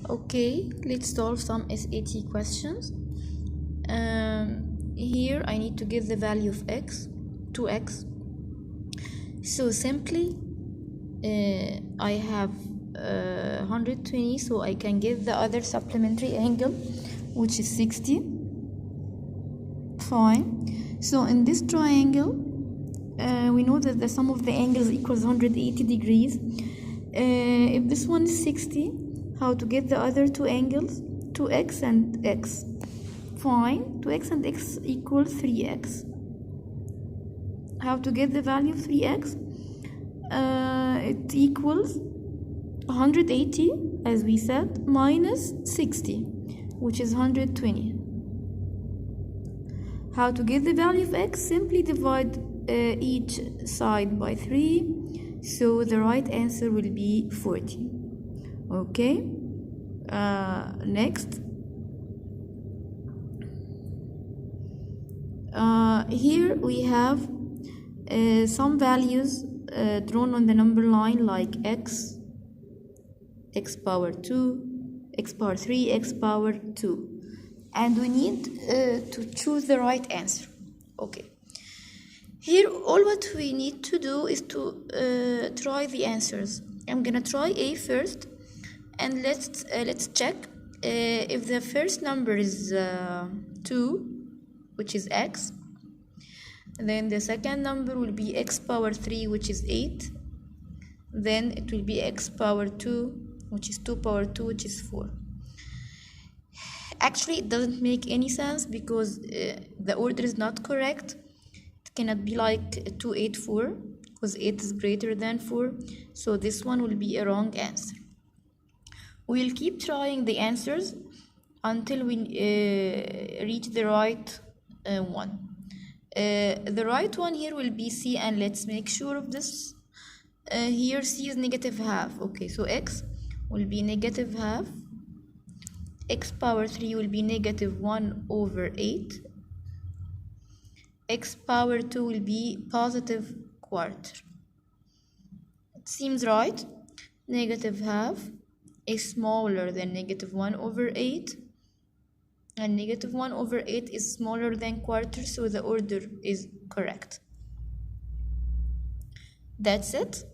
Okay, let's solve some SAT questions. Here I need to give the value of x to x. So simply I have 120, so I can give the other supplementary angle, which is 60. Fine. So in this triangle, we know that the sum of the angles equals 180 degrees. If this one is 60, how to get the other two angles? 2x and x. Fine. 2x and x equals 3x. How to get the value of 3x? It equals 180, as we said, minus 60, which is 120. How to get the value of x? Simply divide each side by 3, so the right answer will be 40. Okay, next. Here we have some values drawn on the number line, like x power 2, x power 3, x power 2, and we need to choose the right answer. Okay, here all what we need to do is to try the answers. I'm gonna try A first, and let's check if the first number is 2, which is x. Then the second number will be x power 3, which is 8. Then it will be x power 2, which is 2 power 2, which is 4. Actually, it doesn't make any sense because the order is not correct. It cannot be like 2, 8, 4, because 8 is greater than 4. So this one will be a wrong answer. We'll keep trying the answers until we reach the right one. The right one here will be C, and let's make sure of this. Here C is negative half. Okay, so x will be negative half. X power 3 will be negative 1 over 8. X power 2 will be positive quarter. It seems right. Negative half is smaller than negative 1 over 8. And negative 1 over 8 is smaller than quarter, so the order is correct. That's it.